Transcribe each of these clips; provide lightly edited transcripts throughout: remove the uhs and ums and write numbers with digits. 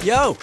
Yo!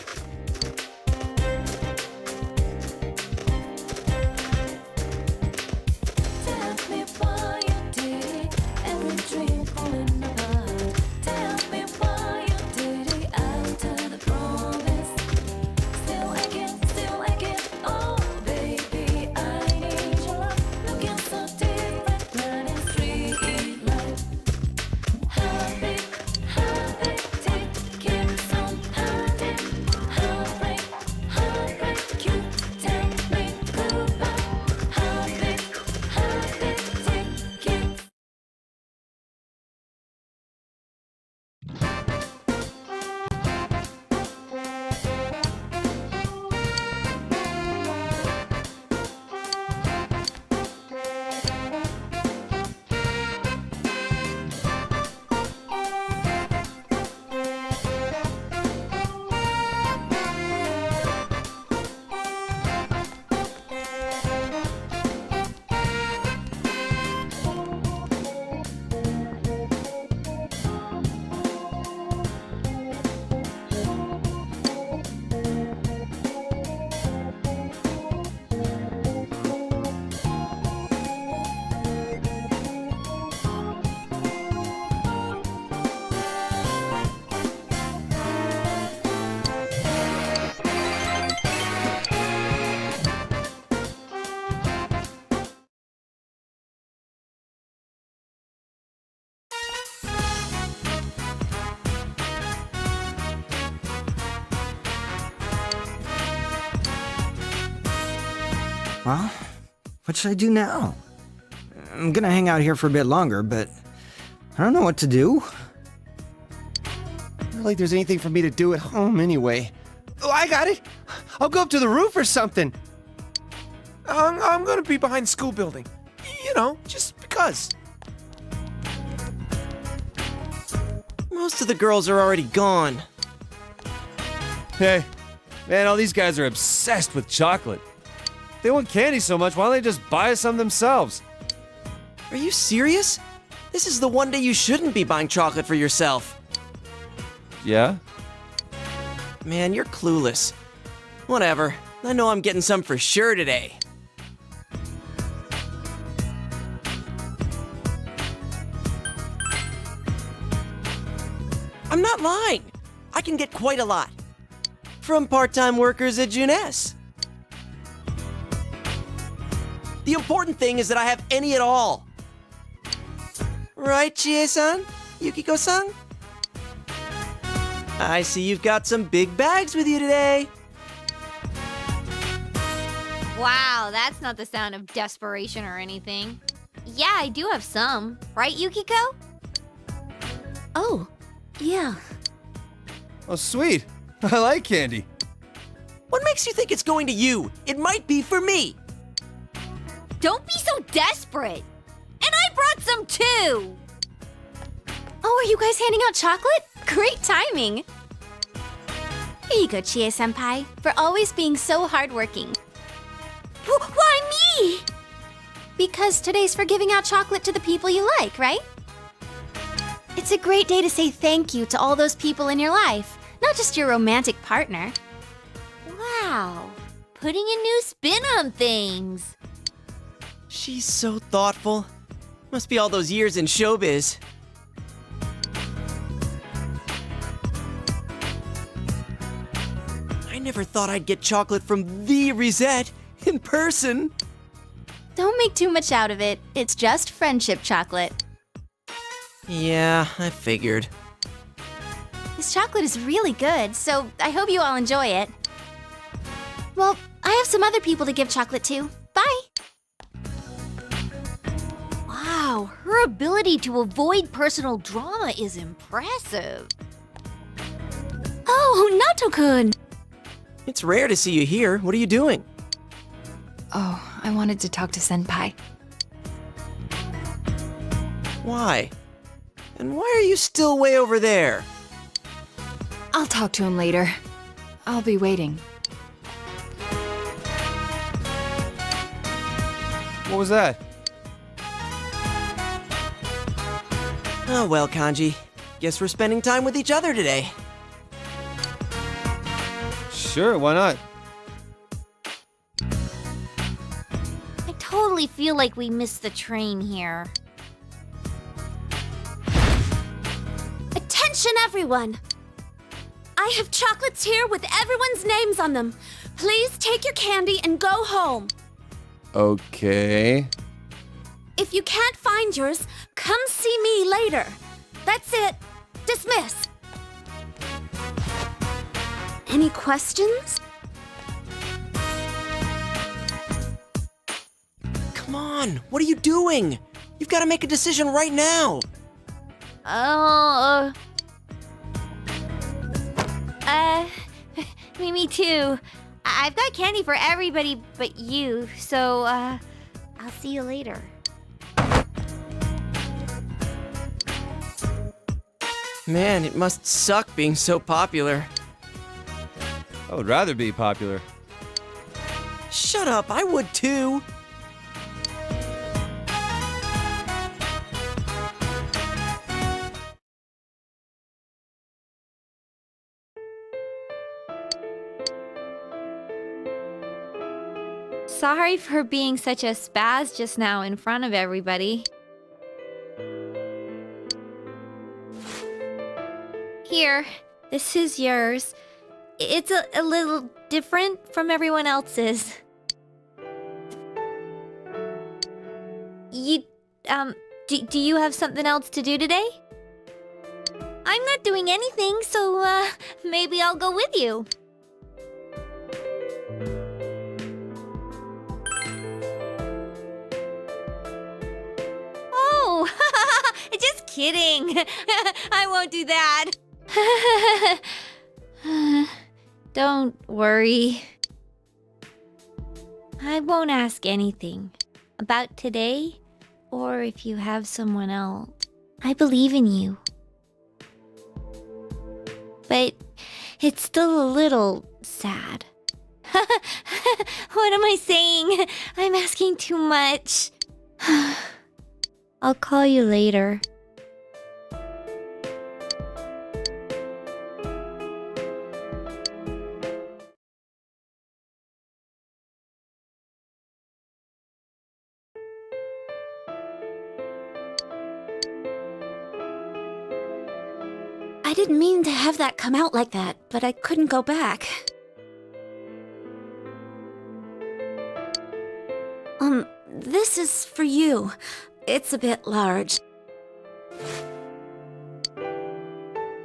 Well, what should I do now? I'm gonna hang out here for a bit longer, but I don't know what to do. Not like there's anything for me to do at home anyway. Oh, I got it! I'll go up to the roof or something. I'm gonna be behind the school building. You know, just because. Most of the girls are already gone. Hey, man, all these guys are obsessed with chocolate. They want candy so much, why don't they just buy us some themselves? Are you serious? This is the one day you shouldn't be buying chocolate for yourself. Yeah? Man, you're clueless. Whatever. I know I'm getting some for sure today. I'm not lying. I can get quite a lot. From part-time workers at Junes. The important thing is that I have any at all. Right, Chie-san? Yukiko-san? I see you've got some big bags with you today. Wow, that's not the sound of desperation or anything. Yeah, I do have some. Right, Yukiko? Oh, yeah. Oh, sweet. I like candy. What makes you think it's going to you? It might be for me. Don't be so desperate. And I brought some too. Oh, are you guys handing out chocolate? Great timing. Here you go, Chie-senpai, for always being so hardworking. Why me? Because today's for giving out chocolate to the people you like, right? It's a great day to say thank you to all those people in your life, not just your romantic partner. Wow, putting a new spin on things. She's so thoughtful. Must be all those years in showbiz. I never thought I'd get chocolate from the Risette in person. Don't make too much out of it. It's just friendship chocolate. Yeah, I figured. This chocolate is really good, so I hope you all enjoy it. Well, I have some other people to give chocolate to. Bye! Wow, her ability to avoid personal drama is impressive. Oh, Nato-kun! It's rare to see you here. What are you doing? Oh, I wanted to talk to Senpai. Why? And why are you still way over there? I'll talk to him later. I'll be waiting. What was that? Oh well, Kanji. Guess we're spending time with each other today. Sure, why not? I totally feel like we missed the train here. Attention, everyone! I have chocolates here with everyone's names on them. Please take your candy and go home. Okay. If you can't find yours, come see me later. That's it. Dismiss. Any questions? Come on, what are you doing? You've got to make a decision right now. Oh, me too. I've got candy for everybody but you, so, I'll see you later. Man, it must suck being so popular. I would rather be popular. Shut up, I would too. Sorry for being such a spaz just now in front of everybody. Here, this is yours. It's a little different from everyone else's. Do you have something else to do today? I'm not doing anything, so, maybe I'll go with you. Oh, just kidding. I won't do that. Don't worry. I won't ask anything about today or if you have someone else. I believe in you. But it's still a little sad. What am I saying? I'm asking too much. I'll call you later. I didn't mean to have that come out like that, but I couldn't go back. This is for you. It's a bit large.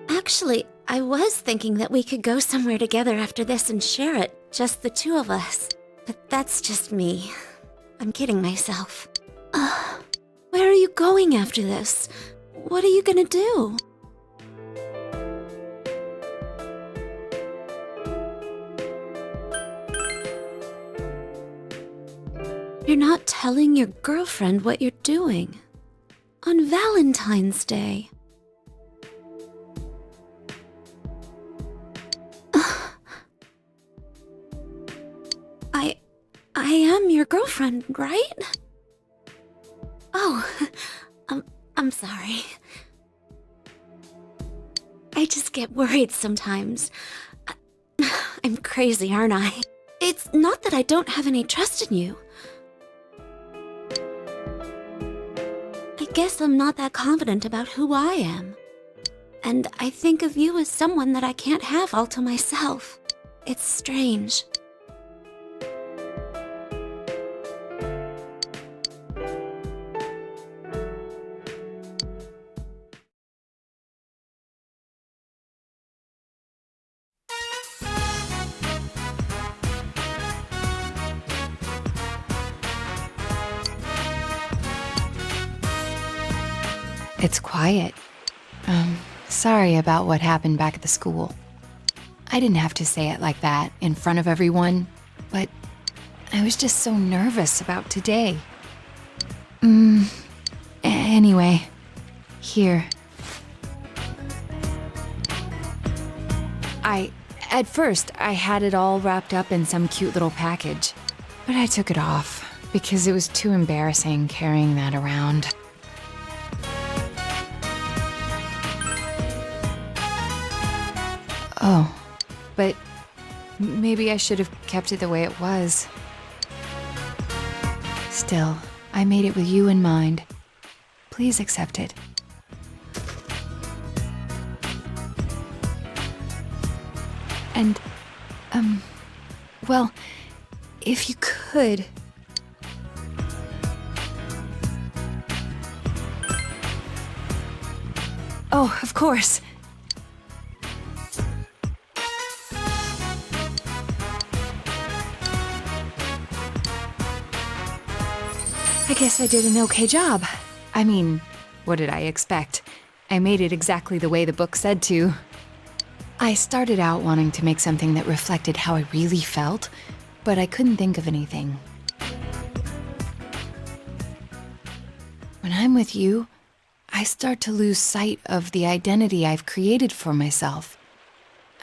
Actually, I was thinking that we could go somewhere together after this and share it, just the two of us. But that's just me. I'm kidding myself. Where are you going after this? What are you gonna do? You're not telling your girlfriend what you're doing. On Valentine's Day. I am your girlfriend, right? Oh, I'm sorry. I just get worried sometimes. I'm crazy, aren't I? It's not that I don't have any trust in you. I guess I'm not that confident about who I am. And I think of you as someone that I can't have all to myself. It's strange. It's quiet. Sorry about what happened back at the school. I didn't have to say it like that in front of everyone, but I was just so nervous about today. Anyway, here. At first, I had it all wrapped up in some cute little package, but I took it off because it was too embarrassing carrying that around. Oh, but Maybe I should have kept it the way it was. Still, I made it with you in mind. Please accept it. And, well, if you could... Oh, of course. I guess I did an okay job. I mean, what did I expect? I made it exactly the way the book said to. I started out wanting to make something that reflected how I really felt, but I couldn't think of anything. When I'm with you, I start to lose sight of the identity I've created for myself.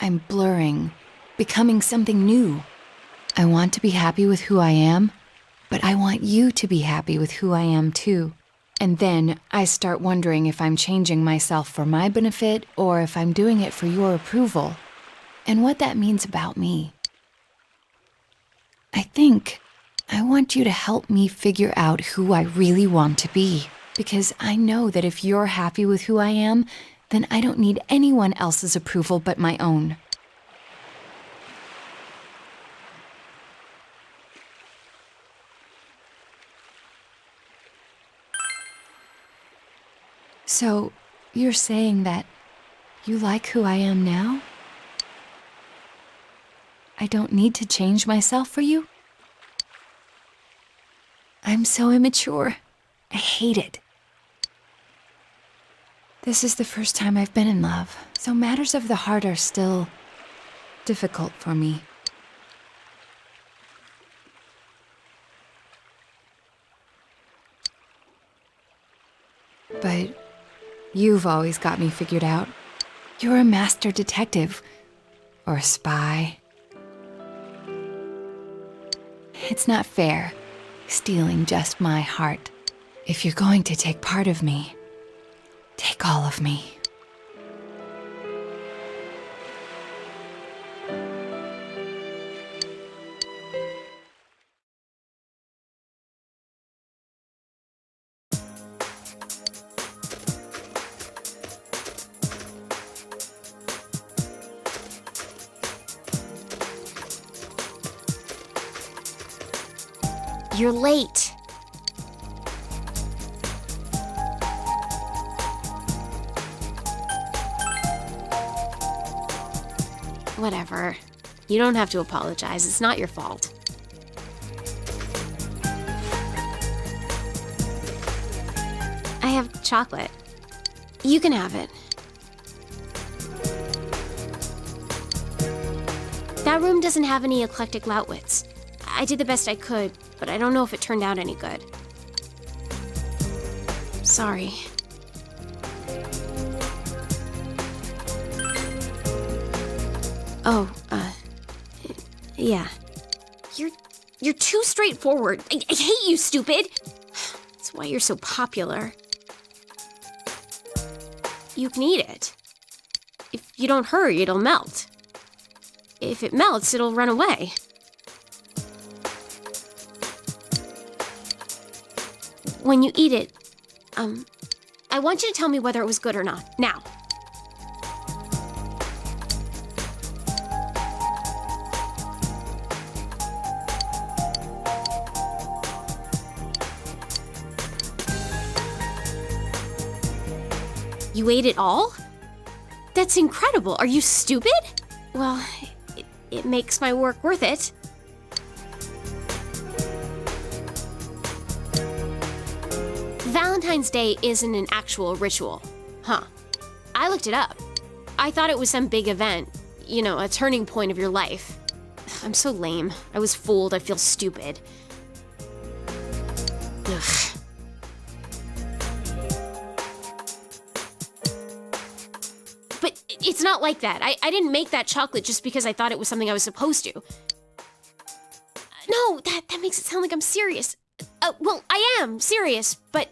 I'm blurring, becoming something new. I want to be happy with who I am, but I want you to be happy with who I am too. And then I start wondering if I'm changing myself for my benefit or if I'm doing it for your approval, and what that means about me. I think I want you to help me figure out who I really want to be, because I know that if you're happy with who I am, then I don't need anyone else's approval but my own. So, you're saying that you like who I am now? I don't need to change myself for you? I'm so immature. I hate it. This is the first time I've been in love, so matters of the heart are still difficult for me. But you've always got me figured out. You're a master detective. Or a spy. It's not fair, stealing just my heart. If you're going to take part of me, take all of me. You're late. Whatever. You don't have to apologize. It's not your fault. I have chocolate. You can have it. That room doesn't have any eclectic Loudwits. I did the best I could, but I don't know if it turned out any good. Sorry. Oh, yeah. You're too straightforward. I hate you, stupid! That's why you're so popular. You can eat it. If you don't hurry, it'll melt. If it melts, it'll run away. When you eat it, I want you to tell me whether it was good or not. Now. You ate it all? That's incredible. Are you stupid? Well, it makes my work worth it. Valentine's Day isn't an actual ritual. Huh. I looked it up. I thought it was some big event. You know, a turning point of your life. I'm so lame. I was fooled. I feel stupid. Ugh. But it's not like that. I didn't make that chocolate just because I thought it was something I was supposed to. No, that makes it sound like I'm serious. Well, I am serious, but...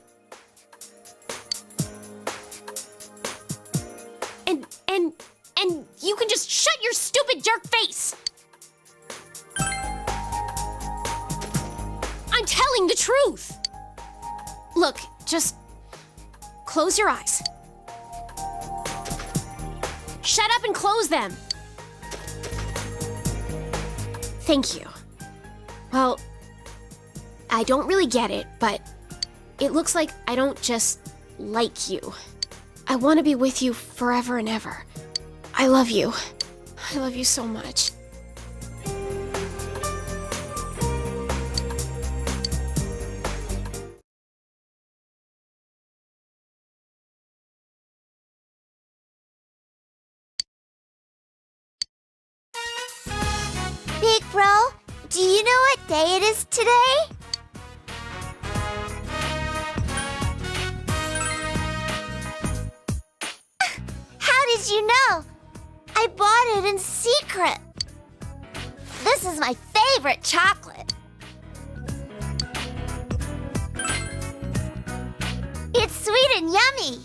And you can just shut your stupid jerk face! telling the truth. Look, just close your eyes. Shut up and close them. Thank you. Well, I don't really get it, but it looks like I don't just like you. I want to be with you forever and ever. I love you. I love you so much. Big bro, do you know what day it is today? How did you know? I bought it in secret. This is my favorite chocolate. It's sweet and yummy.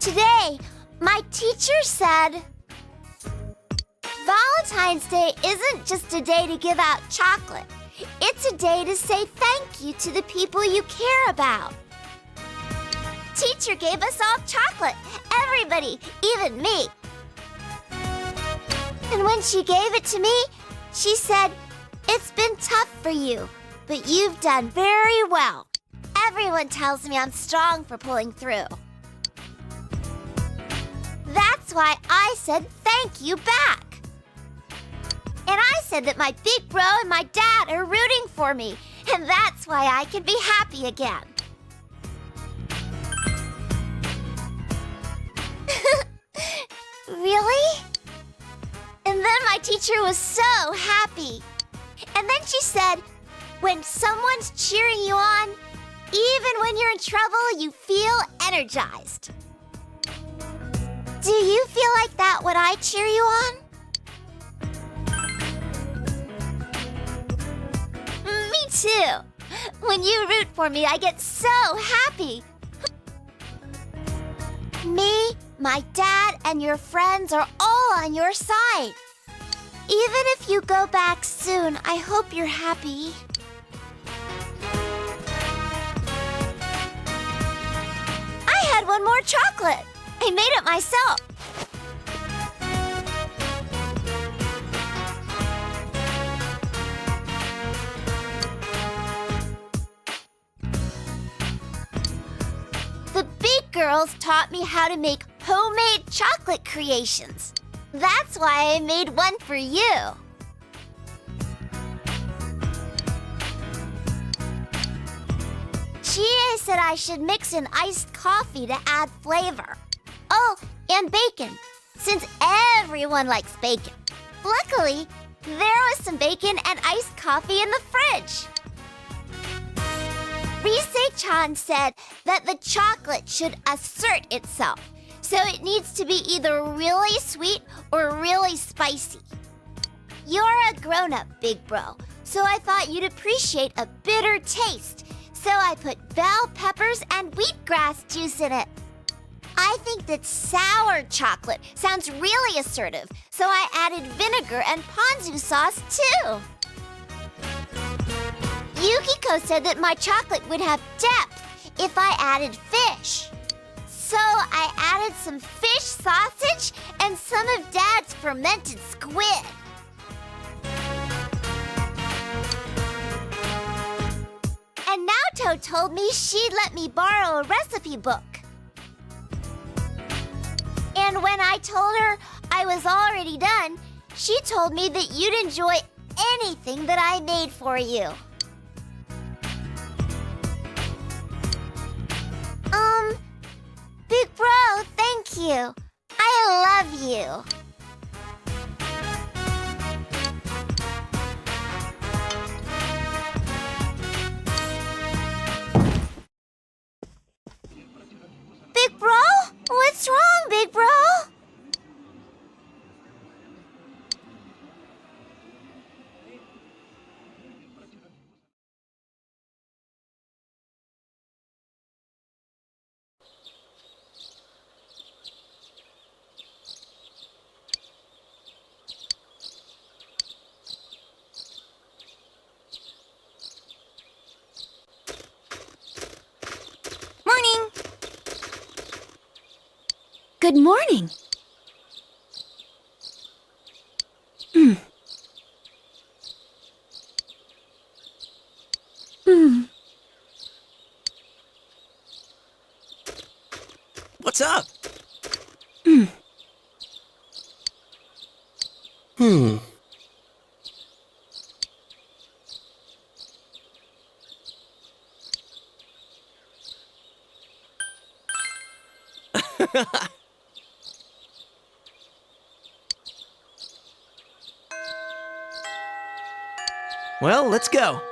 Today, my teacher said Valentine's Day isn't just a day to give out chocolate. It's a day to say thank you to the people you care about. Teacher gave us all chocolate. Everybody, even me. And when she gave it to me, she said, "It's been tough for you, but you've done very well. Everyone tells me I'm strong for pulling through." That's why I said thank you back. And I said that my big bro and my dad are rooting for me, and that's why I can be happy again. Really? And then my teacher was so happy. And then she said, when someone's cheering you on, even when you're in trouble, you feel energized. Do you feel like that when I cheer you on? Me too. When you root for me, I get so happy. Me, my dad, and your friends are all on your side. Even if you go back soon, I hope you're happy. I had one more chocolate. I made it myself. The big girls taught me how to make homemade chocolate creations. That's why I made one for you. Chie said I should mix in iced coffee to add flavor. Oh, and bacon, since everyone likes bacon. Luckily, there was some bacon and iced coffee in the fridge. Rise-chan said that the chocolate should assert itself, so it needs to be either really sweet or really spicy. You're a grown-up, big bro, so I thought you'd appreciate a bitter taste, so I put bell peppers and wheatgrass juice in it. I think that sour chocolate sounds really assertive, so I added vinegar and ponzu sauce too. Yukiko said that my chocolate would have depth if I added fish. So I added some fish sausage and some of Dad's fermented squid. And Naoto told me she'd let me borrow a recipe book. And when I told her I was already done, she told me that you'd enjoy anything that I made for you. Big bro, thank you. I love you. Big bro? What's wrong, big bro? Good morning. What's up? Well, let's go.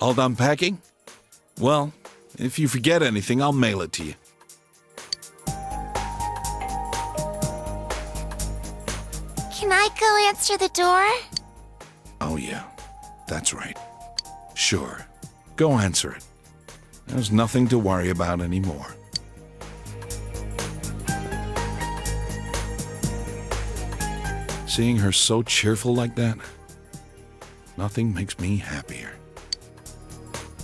All done packing? Well, if you forget anything, I'll mail it to you. Can I go answer the door? Oh, yeah. That's right. Sure. Go answer it. There's nothing to worry about anymore. Seeing her so cheerful like that, nothing makes me happier.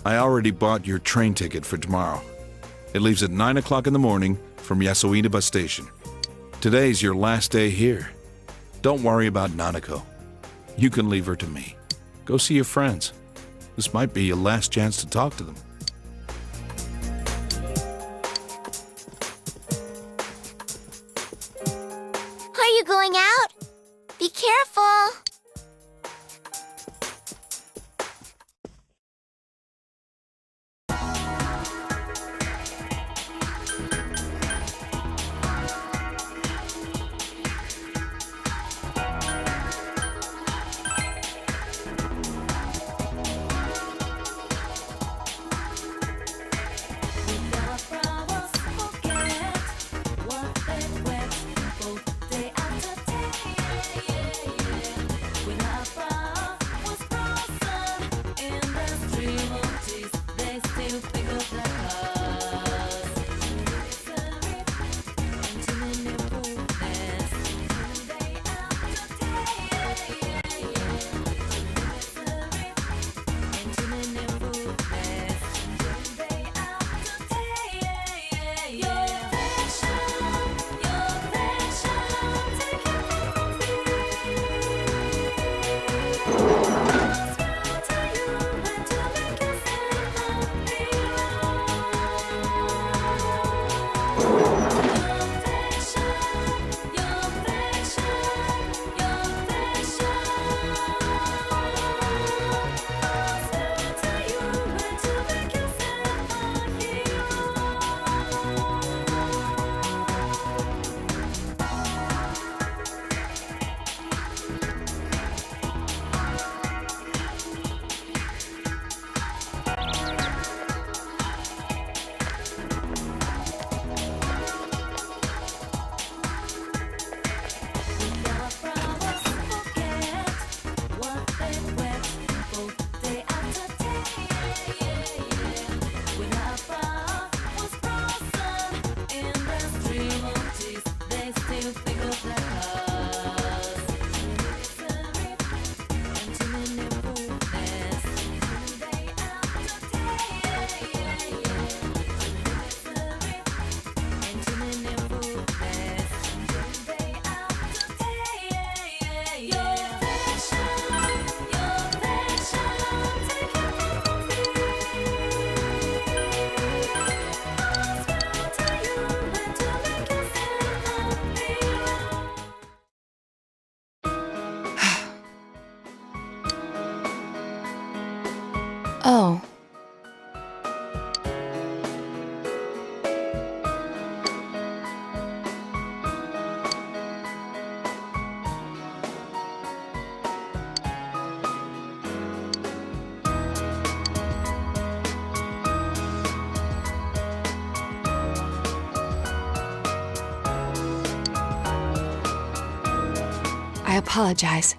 I already bought your train ticket for tomorrow. It leaves at 9 o'clock in the morning from Yasuina Bus Station. Today's your last day here. Don't worry about Nanako. You can leave her to me. Go see your friends. This might be your last chance to talk to them. Are you going out? Be careful. Oh. I apologize.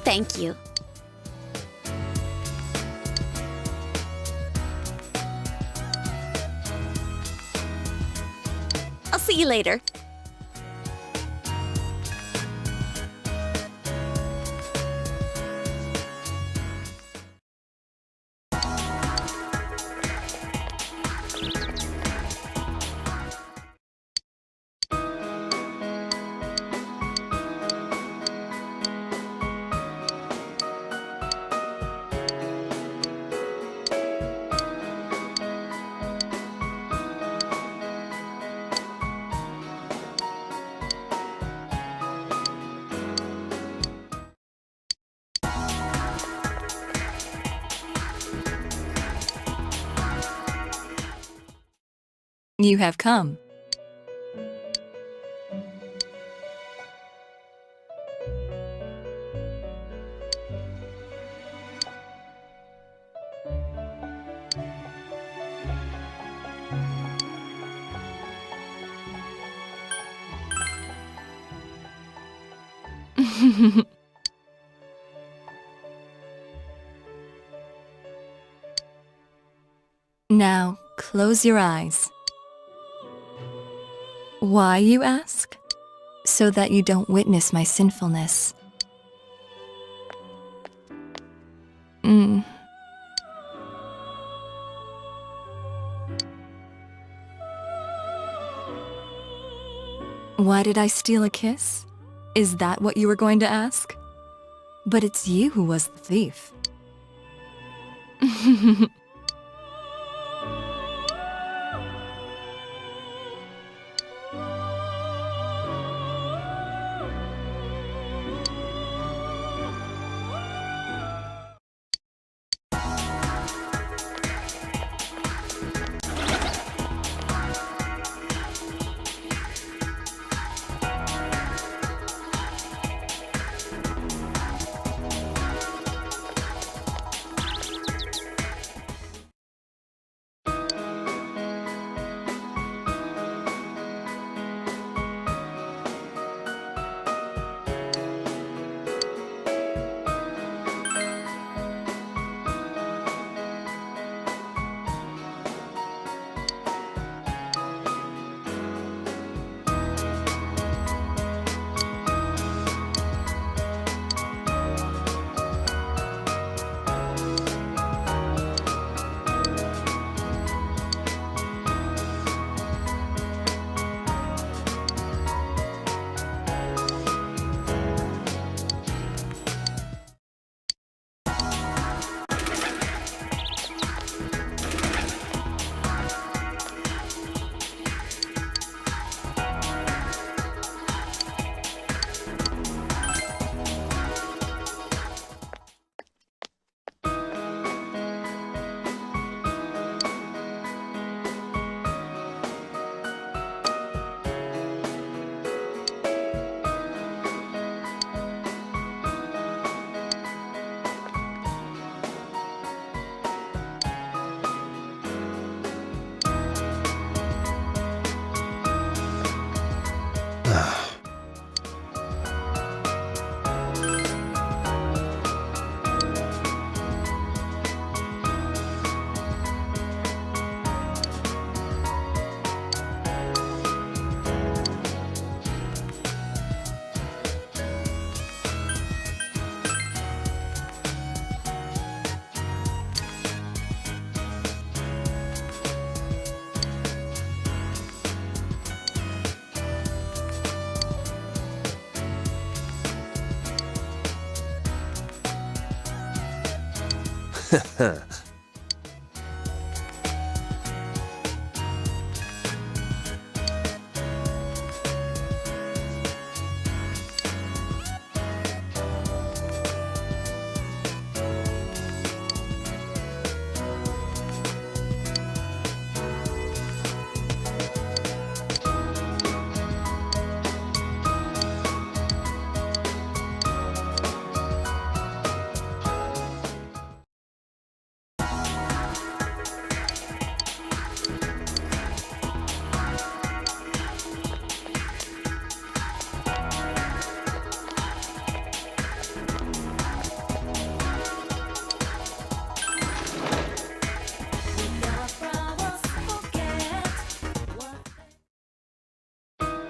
Thank you. I'll see you later. You have come. Now, close your eyes. Why, you ask? So that you don't witness my sinfulness. Why did I steal a kiss? Is that what you were going to ask? But it's you who was the thief.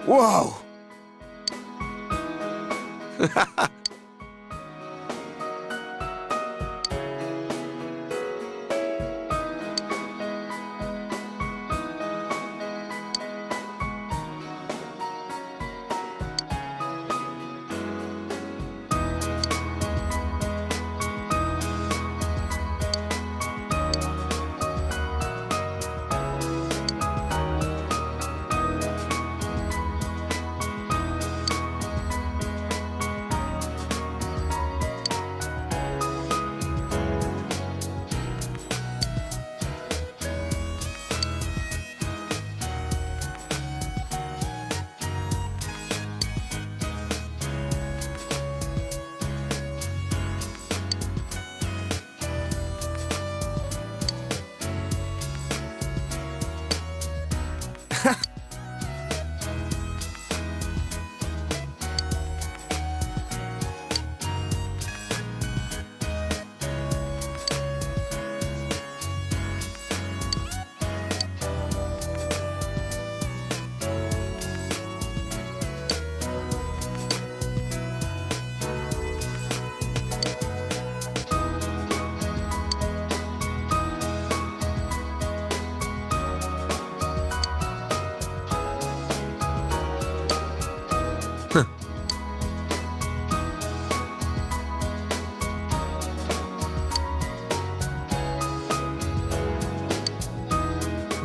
Whoa!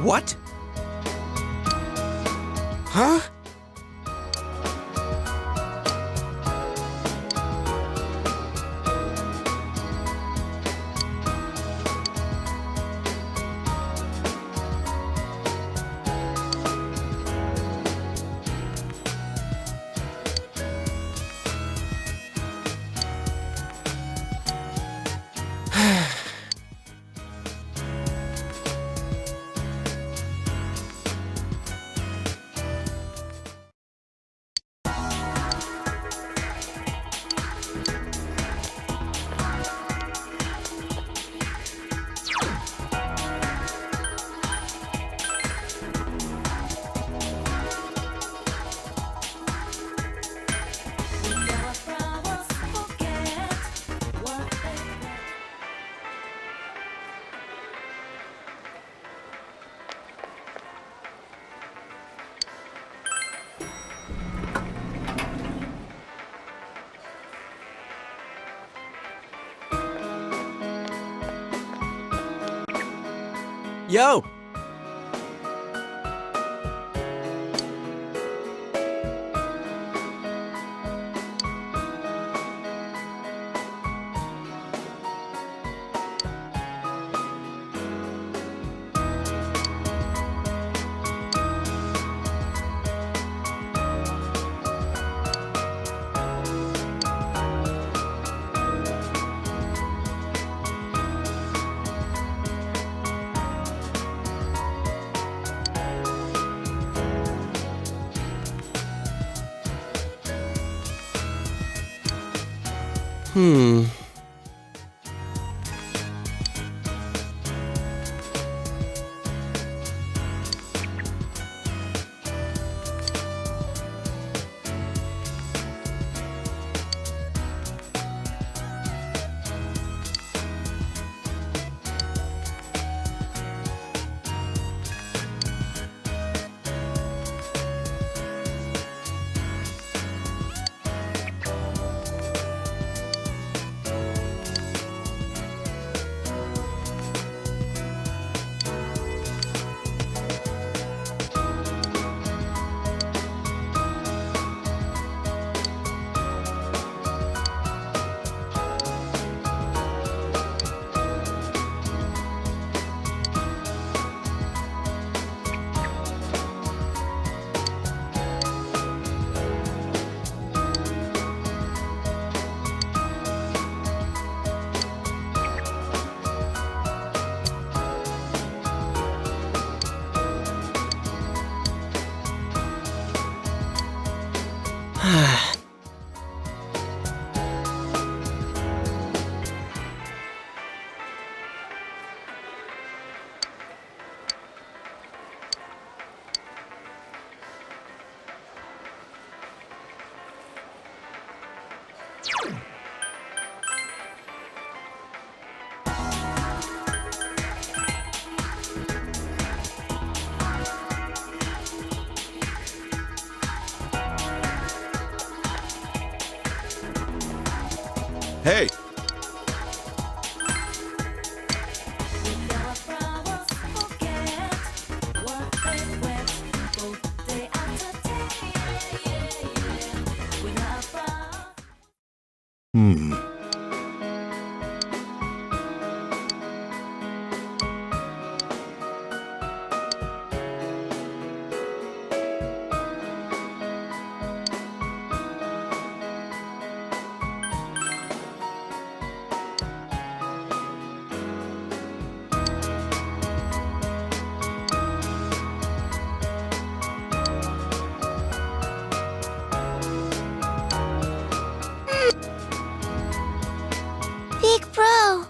What? Huh? Yo! Hmm. Hey, Big bro.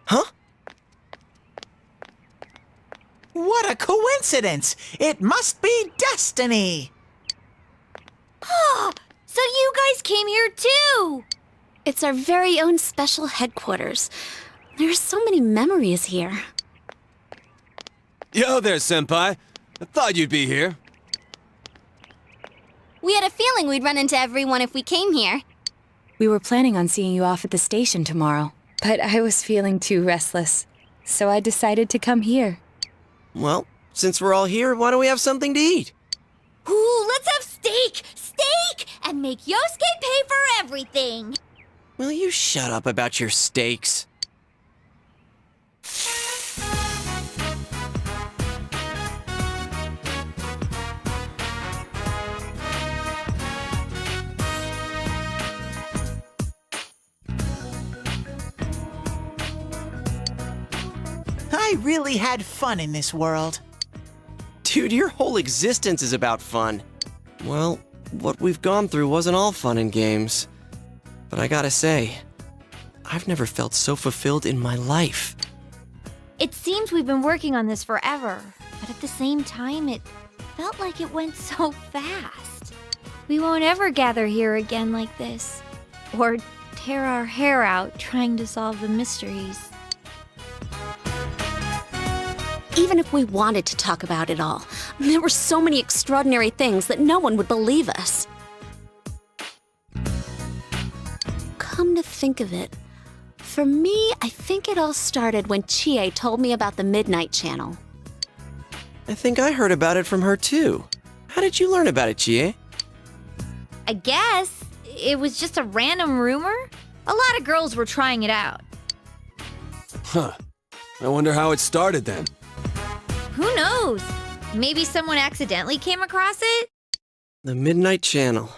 Huh? What a coincidence! It must be destiny! So you guys came here too! It's our very own special headquarters. There are so many memories here. Yo there, Senpai. I thought you'd be here. We had a feeling we'd run into everyone if we came here. We were planning on seeing you off at the station tomorrow, but I was feeling too restless, so I decided to come here. Well, since we're all here, why don't we have something to eat? Ooh, let's have steak! Steak! And make Yosuke pay for everything! Will you shut up about your steaks? I really had fun in this world. Dude, your whole existence is about fun. Well, what we've gone through wasn't all fun and games. But I gotta say, I've never felt so fulfilled in my life. It seems we've been working on this forever, but at the same time, it felt like it went so fast. We won't ever gather here again like this, or tear our hair out trying to solve the mysteries. Even if we wanted to talk about it all, there were so many extraordinary things that no one would believe us. think of it. For me, I think it all started when Chie told me about the Midnight Channel. I think I heard about it from her too. How did you learn about it, Chie? I guess it was just a random rumor. A lot of girls were trying it out. Huh. I wonder how it started then. Who knows? Maybe someone accidentally came across it? The Midnight Channel.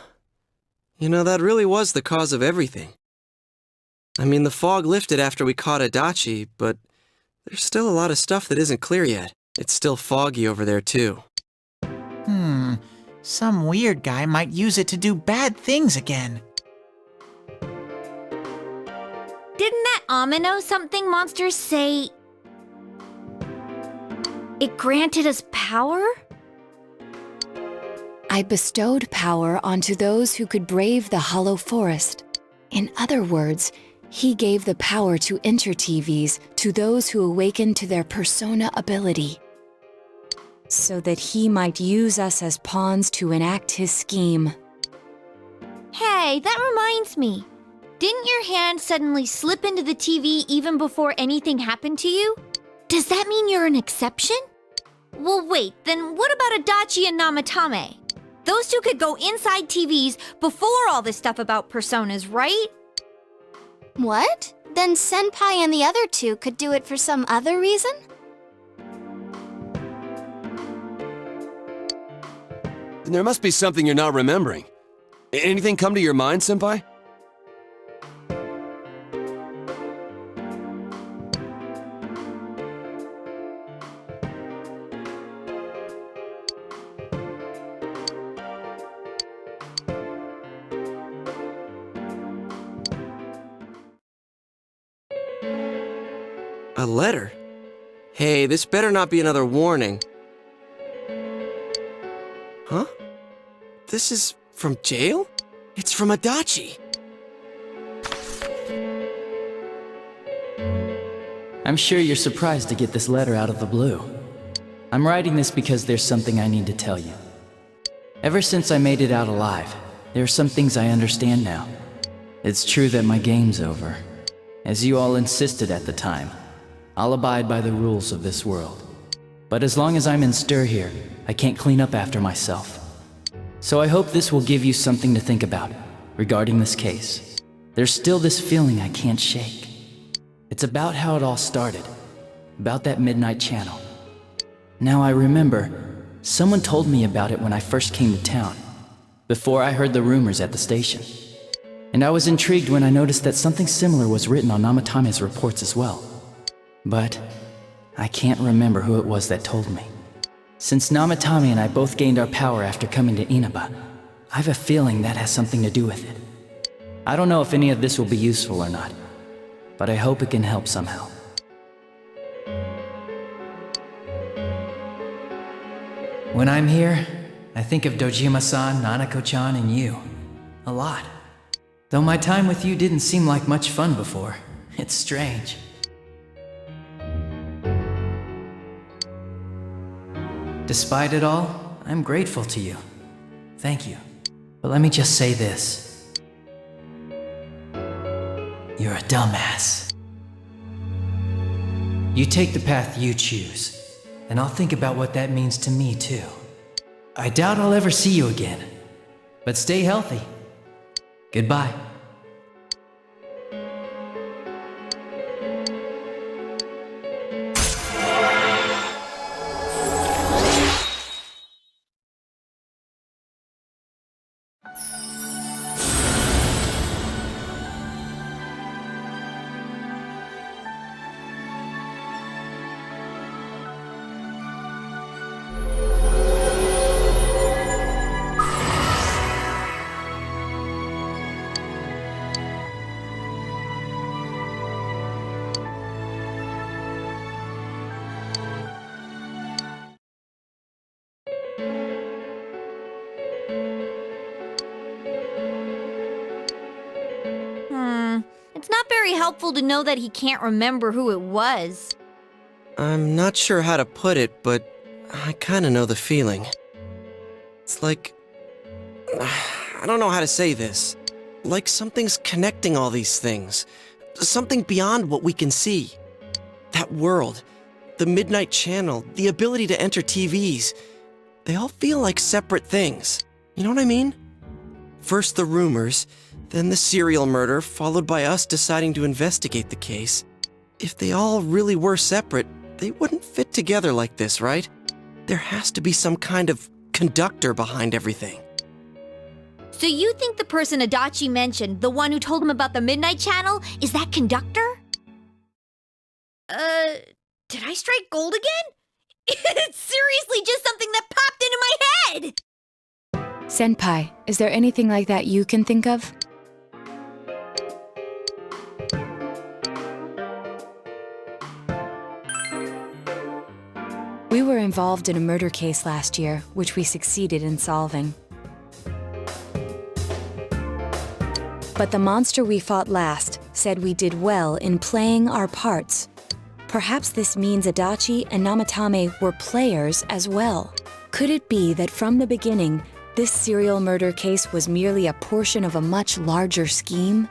You know, that really was the cause of everything. I mean, the fog lifted after we caught Adachi, but there's still a lot of stuff that isn't clear yet. It's still foggy over there, too. Some weird guy might use it to do bad things again. Didn't that Amino something monster say it granted us power? I bestowed power onto those who could brave the Hollow Forest. In other words, he gave the power to enter-TVs to those who awakened to their persona ability, so that he might use us as pawns to enact his scheme. Hey, that reminds me. Didn't your hand suddenly slip into the TV even before anything happened to you? Does that mean you're an exception? Well, wait, then what about Adachi and Namatame? Those two could go inside TVs before all this stuff about personas, right? What? Then Senpai and the other two could do it for some other reason? There must be something you're not remembering. Anything come to your mind, Senpai? A letter? Hey, this better not be another warning. Huh? This is from jail? It's from Adachi. I'm sure you're surprised to get this letter out of the blue. I'm writing this because there's something I need to tell you. Ever since I made it out alive, there are some things I understand now. It's true that my game's over. As you all insisted at the time, I'll abide by the rules of this world. But as long as I'm in stir here, I can't clean up after myself. So I hope this will give you something to think about regarding this case. There's still this feeling I can't shake. It's about how it all started, about that Midnight Channel. Now I remember, someone told me about it when I first came to town, before I heard the rumors at the station. And I was intrigued when I noticed that something similar was written on Namatame's reports as well. But I can't remember who it was that told me. Since Namatame and I both gained our power after coming to Inaba, I have a feeling that has something to do with it. I don't know if any of this will be useful or not, but I hope it can help somehow. When I'm here, I think of Dojima-san, Nanako-chan, and you. A lot. Though my time with you didn't seem like much fun before. It's strange. Despite it all, I'm grateful to you. Thank you. But let me just say this. You're a dumbass. You take the path you choose, and I'll think about what that means to me too. I doubt I'll ever see you again, but stay healthy. Goodbye. It's not very helpful to know that he can't remember who it was. I'm not sure how to put it, but I kinda know the feeling. It's like... I don't know how to say this. Like something's connecting all these things. Something beyond what we can see. That world, the Midnight Channel, the ability to enter TVs, they all feel like separate things. You know what I mean? First the rumors, then the serial murder, followed by us deciding to investigate the case. If they all really were separate, they wouldn't fit together like this, right? There has to be some kind of conductor behind everything. So you think the person Adachi mentioned, the one who told him about the Midnight Channel, is that conductor? Did I strike gold again? It's seriously just something that popped into my head! Senpai, is there anything like that you can think of? We were involved in a murder case last year, which we succeeded in solving. But the monster we fought last said we did well in playing our parts. Perhaps this means Adachi and Namatame were players as well. Could it be that from the beginning, this serial murder case was merely a portion of a much larger scheme?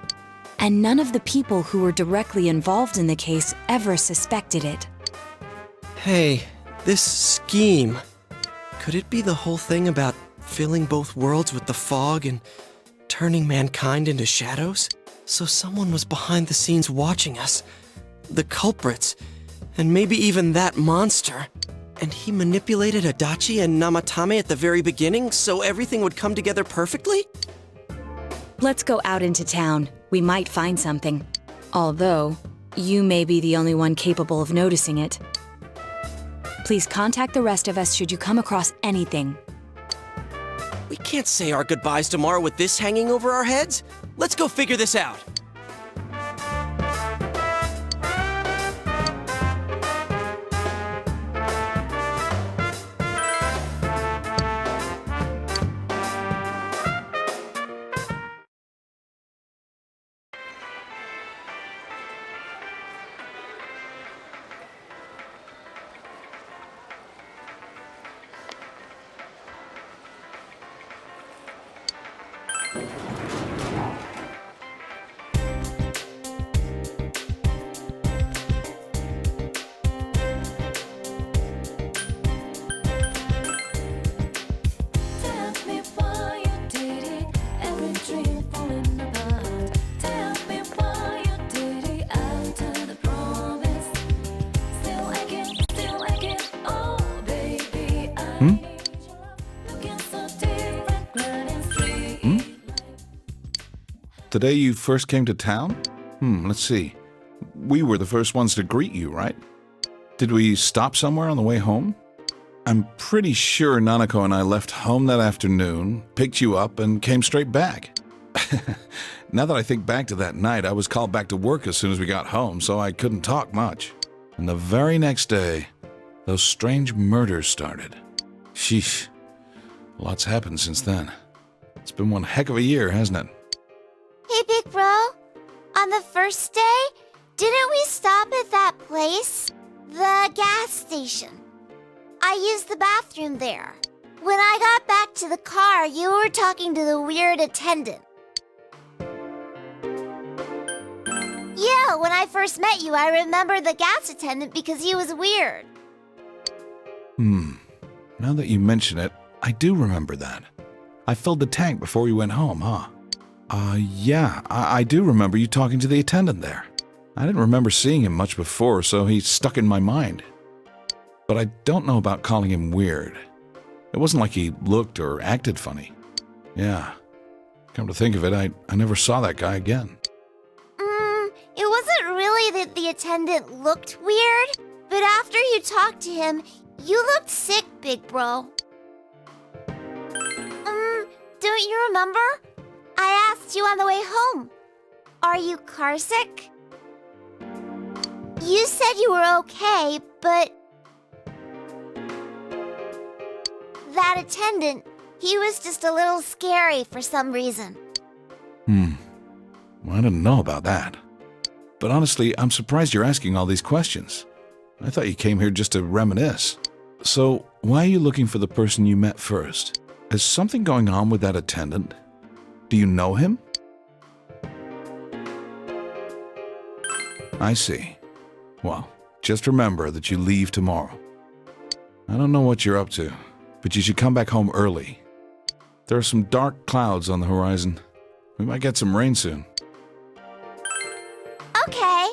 And none of the people who were directly involved in the case ever suspected it. Hey, this scheme. Could it be the whole thing about filling both worlds with the fog and turning mankind into shadows? So someone was behind the scenes watching us. The culprits. And maybe even that monster. And he manipulated Adachi and Namatame at the very beginning so everything would come together perfectly? Let's go out into town. We might find something. Although, you may be the only one capable of noticing it. Please contact the rest of us should you come across anything. We can't say our goodbyes tomorrow with this hanging over our heads. Let's go figure this out. The day you first came to town? Let's see. We were the first ones to greet you, right? Did we stop somewhere on the way home? I'm pretty sure Nanako and I left home that afternoon, picked you up, and came straight back. Now that I think back to that night, I was called back to work as soon as we got home, so I couldn't talk much. And the very next day, those strange murders started. Sheesh. Lots happened since then. It's been one heck of a year, hasn't it? Hey, big bro. On the first day, didn't we stop at that place? The gas station. I used the bathroom there. When I got back to the car, you were talking to the weird attendant. Yeah, when I first met you, I remember the gas attendant because he was weird. Now that you mention it, I do remember that. I filled the tank before we went home, huh? Yeah, I do remember you talking to the attendant there. I didn't remember seeing him much before, so he stuck in my mind. But I don't know about calling him weird. It wasn't like he looked or acted funny. Yeah, come to think of it, I never saw that guy again. It wasn't really that the attendant looked weird, but after you talked to him, you looked sick, big bro. Don't you remember? I asked you on the way home, are you carsick? You said you were okay, but that attendant, he was just a little scary for some reason. Well, I didn't know about that. But honestly, I'm surprised you're asking all these questions. I thought you came here just to reminisce. So, why are you looking for the person you met first? Is something going on with that attendant? Do you know him? I see. Well, just remember that you leave tomorrow. I don't know what you're up to, but you should come back home early. There are some dark clouds on the horizon. We might get some rain soon. Okay.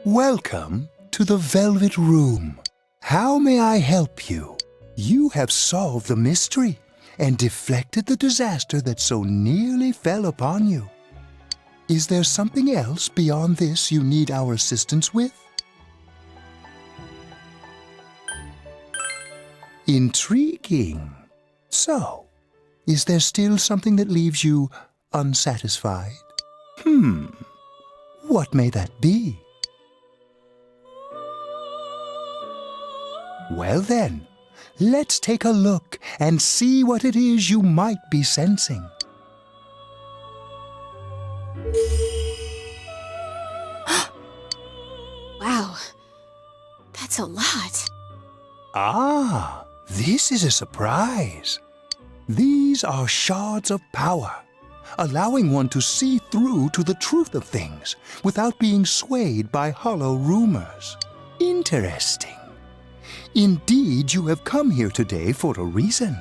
Welcome to the Velvet Room. How may I help you? You have solved the mystery and deflected the disaster that so nearly fell upon you. Is there something else beyond this you need our assistance with? Intriguing. So, is there still something that leaves you unsatisfied? What may that be? Well then, let's take a look and see what it is you might be sensing. Wow, that's a lot. Ah, this is a surprise. These are shards of power, allowing one to see through to the truth of things without being swayed by hollow rumors. Interesting. Indeed, you have come here today for a reason.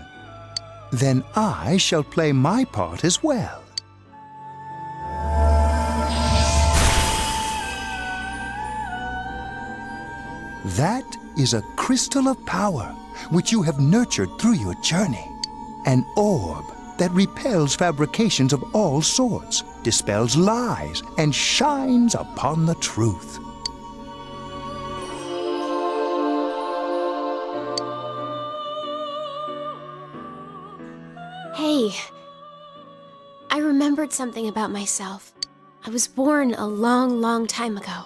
Then I shall play my part as well. That is a crystal of power which you have nurtured through your journey. An orb that repels fabrications of all sorts, dispels lies, and shines upon the truth. Hey, I remembered something about myself. I was born a long, long time ago.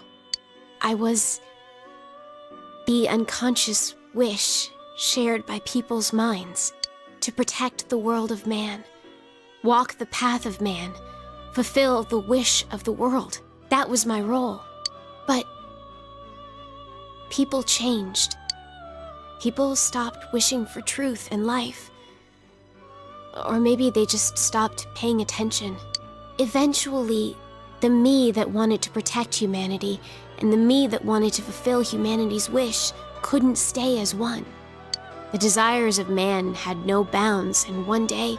I was the unconscious wish shared by people's minds to protect the world of man, walk the path of man, fulfill the wish of the world. That was my role. But people changed. People stopped wishing for truth and life. Or maybe they just stopped paying attention. Eventually, the me that wanted to protect humanity and the me that wanted to fulfill humanity's wish couldn't stay as one. The desires of man had no bounds, and one day,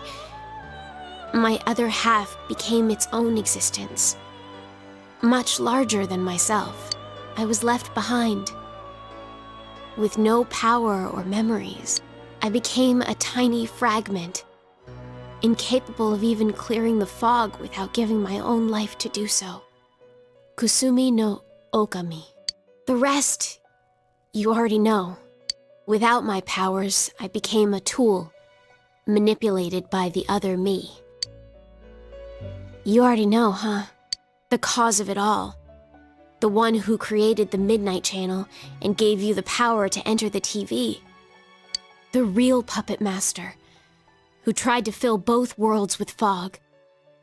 my other half became its own existence. Much larger than myself. I was left behind. With no power or memories, I became a tiny fragment, incapable of even clearing the fog without giving my own life to do so. Kusumi no Okami. The rest, you already know. Without my powers, I became a tool, manipulated by the other me. You already know, huh? The cause of it all. The one who created the Midnight Channel and gave you the power to enter the TV. The real puppet master, who tried to fill both worlds with fog,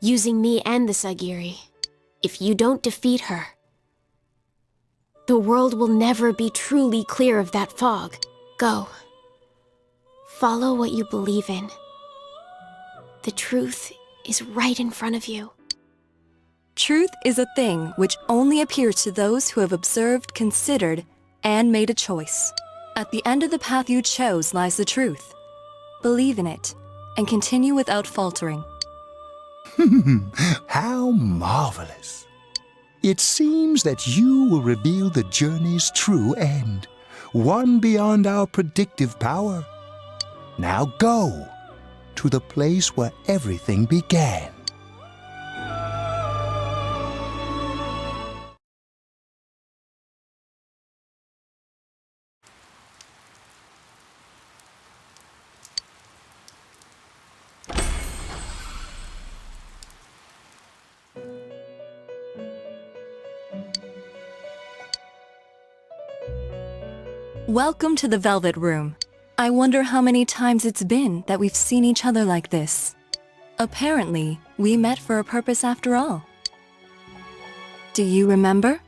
using me and the Sagiri. If you don't defeat her, the world will never be truly clear of that fog. Go. Follow what you believe in. The truth is right in front of you. Truth is a thing which only appears to those who have observed, considered, and made a choice. At the end of the path you chose lies the truth. Believe in it, and continue without faltering. How marvelous. It seems that you will reveal the journey's true end, one beyond our predictive power. Now go to the place where everything began. Welcome to the Velvet Room. I wonder how many times it's been that we've seen each other like this. Apparently, we met for a purpose after all. Do you remember?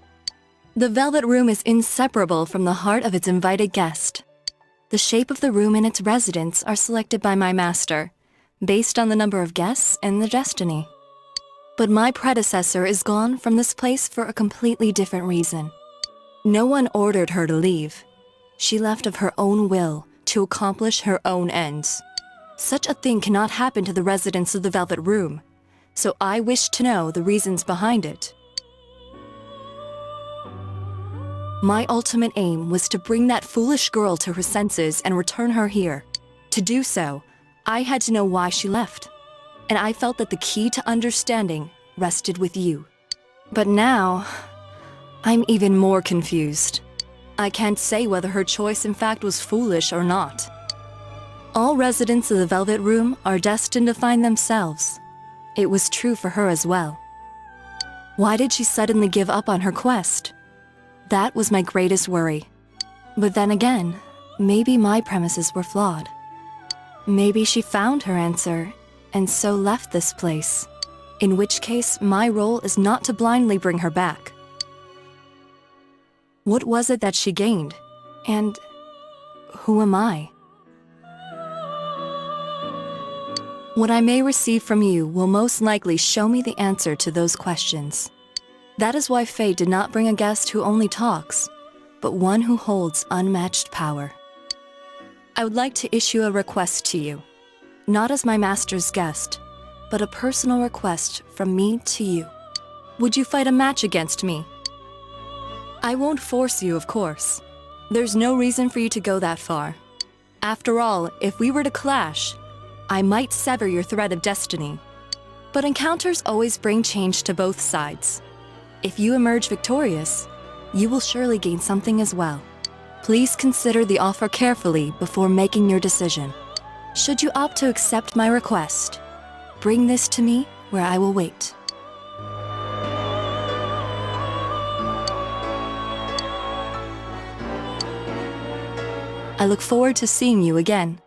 The Velvet Room is inseparable from the heart of its invited guest. The shape of the room and its residents are selected by my master, based on the number of guests and the destiny. But my predecessor is gone from this place for a completely different reason. No one ordered her to leave. She left of her own will to accomplish her own ends. Such a thing cannot happen to the residents of the Velvet Room, so I wish to know the reasons behind it. My ultimate aim was to bring that foolish girl to her senses and return her here. To do so, I had to know why she left, and I felt that the key to understanding rested with you. But now, I'm even more confused. I can't say whether her choice in fact was foolish or not. All residents of the Velvet Room are destined to find themselves. It was true for her as well. Why did she suddenly give up on her quest? That was my greatest worry. But then again, maybe my premises were flawed. Maybe she found her answer and so left this place, in which case my role is not to blindly bring her back. What was it that she gained? And who am I? What I may receive from you will most likely show me the answer to those questions. That is why fate did not bring a guest who only talks, but one who holds unmatched power. I would like to issue a request to you, not as my master's guest, but a personal request from me to you. Would you fight a match against me? I won't force you, of course. There's no reason for you to go that far. After all, if we were to clash, I might sever your thread of destiny. But encounters always bring change to both sides. If you emerge victorious, you will surely gain something as well. Please consider the offer carefully before making your decision. Should you opt to accept my request, bring this to me where I will wait. I look forward to seeing you again.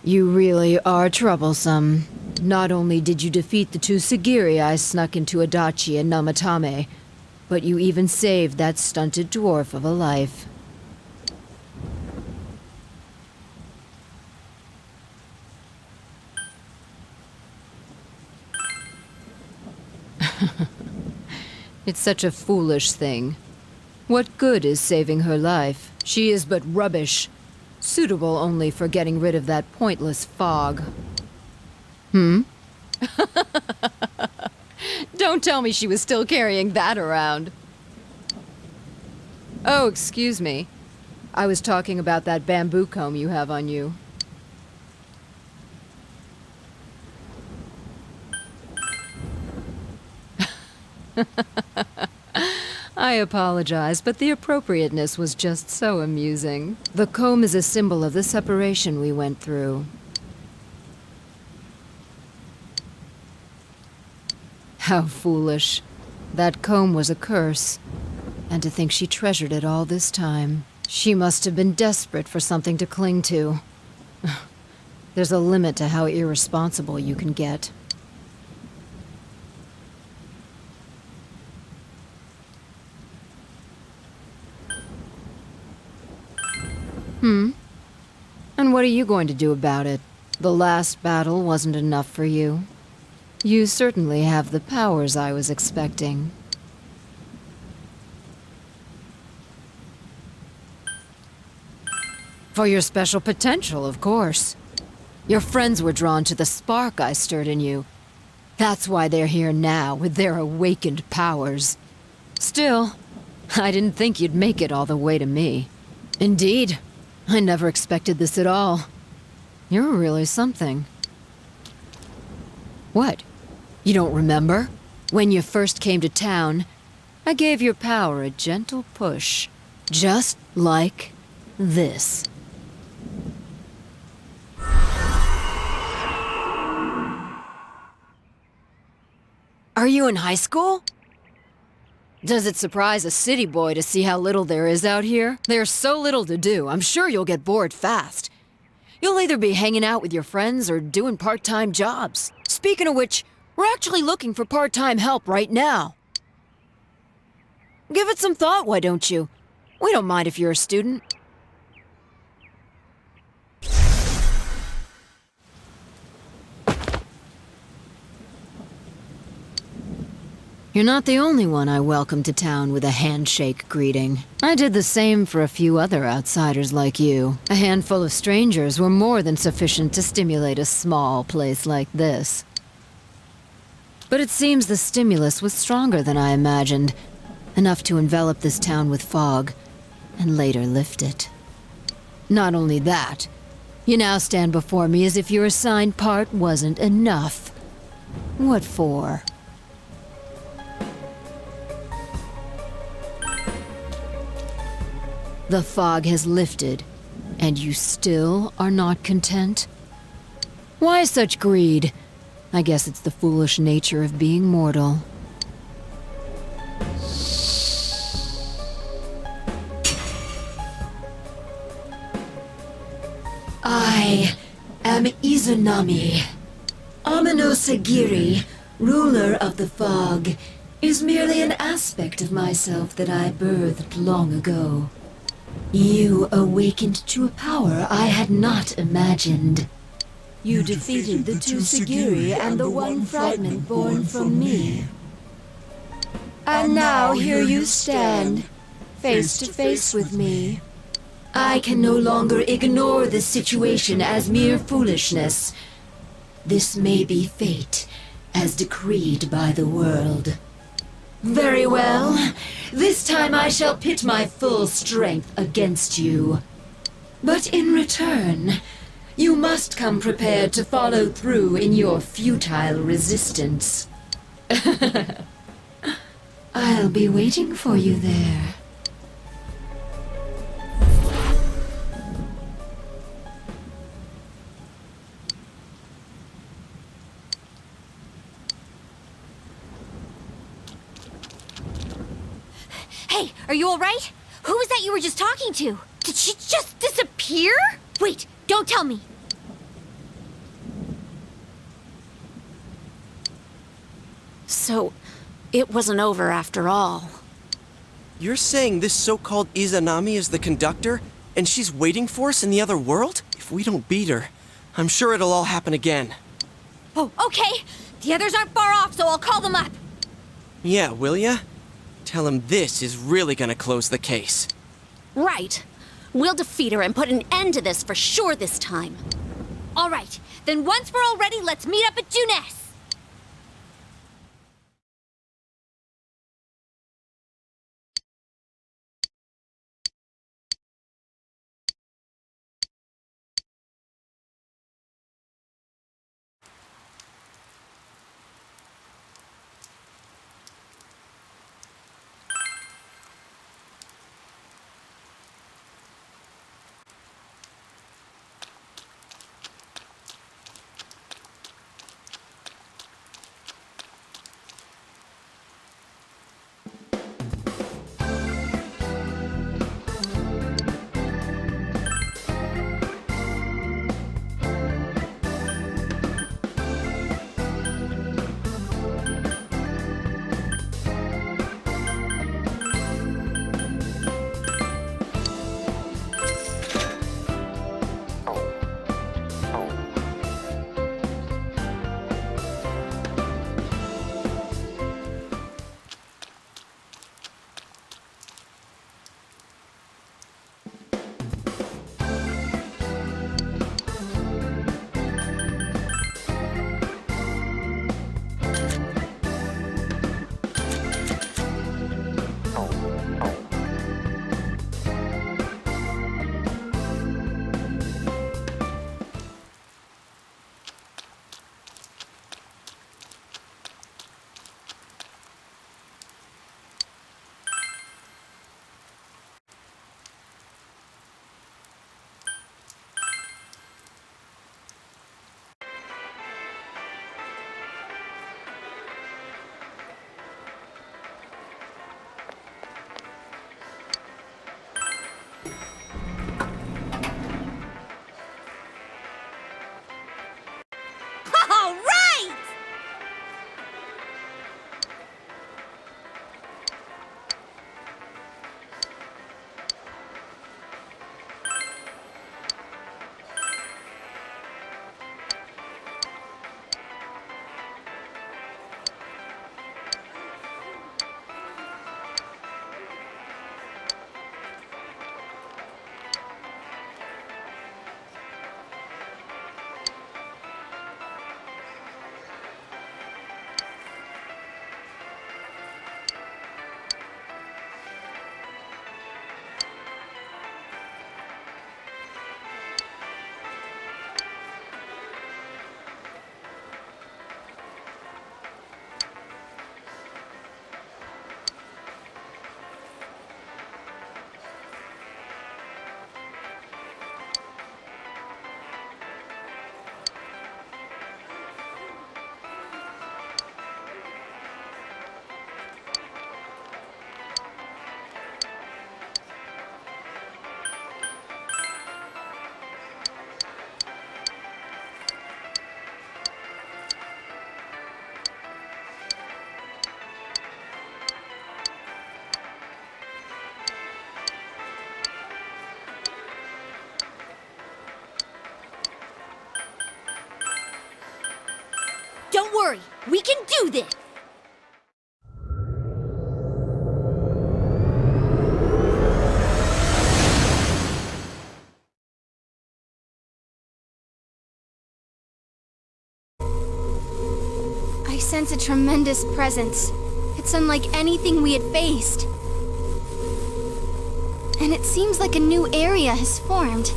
You really are troublesome. Not only did you defeat the two Sagiri I snuck into Adachi and Namatame, but you even saved that stunted dwarf of a life. It's such a foolish thing. What good is saving her life? She is but rubbish. Suitable only for getting rid of that pointless fog. Hmm? Don't tell me she was still carrying that around. Oh, excuse me. I was talking about that bamboo comb you have on you. I apologize, but the appropriateness was just so amusing. The comb is a symbol of the separation we went through. How foolish. That comb was a curse. And to think she treasured it all this time. She must have been desperate for something to cling to. There's a limit to how irresponsible you can get. And what are you going to do about it? The last battle wasn't enough for you. You certainly have the powers I was expecting. For your special potential, of course. Your friends were drawn to the spark I stirred in you. That's why they're here now, with their awakened powers. Still, I didn't think you'd make it all the way to me. Indeed, I never expected this at all. You're really something. What? You don't remember? When you first came to town, I gave your power a gentle push. Just like this. Are you in high school? Does it surprise a city boy to see how little there is out here? There's so little to do, I'm sure you'll get bored fast. You'll either be hanging out with your friends or doing part-time jobs. Speaking of which, we're actually looking for part-time help right now. Give it some thought, why don't you? We don't mind if you're a student. You're not the only one I welcomed to town with a handshake greeting. I did the same for a few other outsiders like you. A handful of strangers were more than sufficient to stimulate a small place like this. But it seems the stimulus was stronger than I imagined. Enough to envelop this town with fog, and later lift it. Not only that, you now stand before me as if your assigned part wasn't enough. What for? The fog has lifted, and you still are not content? Why such greed? I guess it's the foolish nature of being mortal. I am Izanami. Amino Sagiri, ruler of the fog, is merely an aspect of myself that I birthed long ago. You awakened to a power I had not imagined. You defeated the two Sagiri and the one fragment born from me. And now here you stand, face to face with me. I can no longer ignore this situation as mere foolishness. This may be fate, as decreed by the world. Very well. This time I shall pit my full strength against you. But in return, you must come prepared to follow through in your futile resistance. I'll be waiting for you there. Hey, are you alright? Who was that you were just talking to? Did she just disappear? Wait, don't tell me. So, it wasn't over after all. You're saying this so-called Izanami is the conductor, and she's waiting for us in the other world? If we don't beat her, I'm sure it'll all happen again. Oh, okay. The others aren't far off, so I'll call them up. Yeah, will ya? Tell him this is really gonna close the case. Right. We'll defeat her and put an end to this for sure this time. All right, then once we're all ready, let's meet up at Junes. Don't worry, we can do this! I sense a tremendous presence. It's unlike anything we had faced. And it seems like a new area has formed.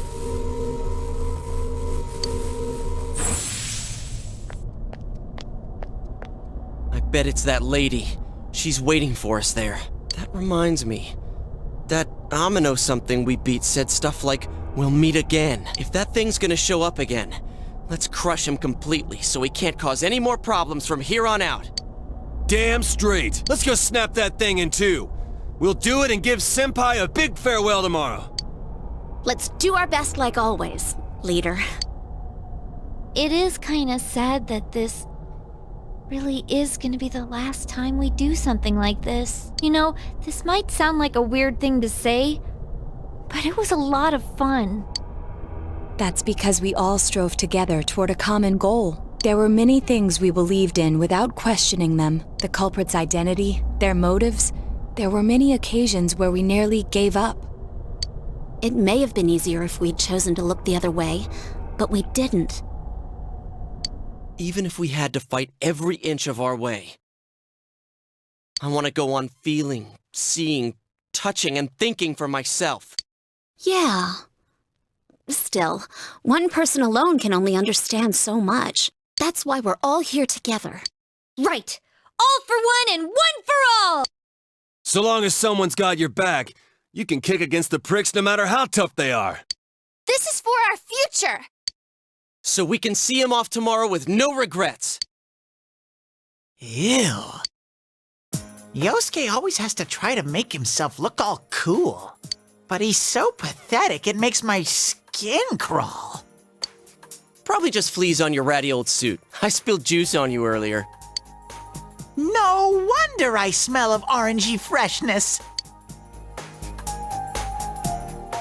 I bet it's that lady. She's waiting for us there. That reminds me. That Amino something we beat said stuff like, "We'll meet again." If that thing's gonna show up again, let's crush him completely so he can't cause any more problems from here on out. Damn straight. Let's go snap that thing in two. We'll do it and give Senpai a big farewell tomorrow. Let's do our best like always, leader. It is kinda sad that this really is gonna be the last time we do something like this. You know, this might sound like a weird thing to say, but it was a lot of fun. That's because we all strove together toward a common goal. There were many things we believed in without questioning them. The culprit's identity, their motives. There were many occasions where we nearly gave up. It may have been easier if we'd chosen to look the other way, but we didn't. Even if we had to fight every inch of our way. I want to go on feeling, seeing, touching, and thinking for myself. Yeah. Still, one person alone can only understand so much. That's why we're all here together. Right! All for one and one for all! So long as someone's got your back, you can kick against the pricks no matter how tough they are. This is for our future! So we can see him off tomorrow with no regrets. Ew. Yosuke always has to try to make himself look all cool. But he's so pathetic, it makes my skin crawl. Probably just fleas on your ratty old suit. I spilled juice on you earlier. No wonder I smell of orangey freshness.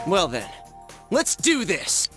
Well then, let's do this!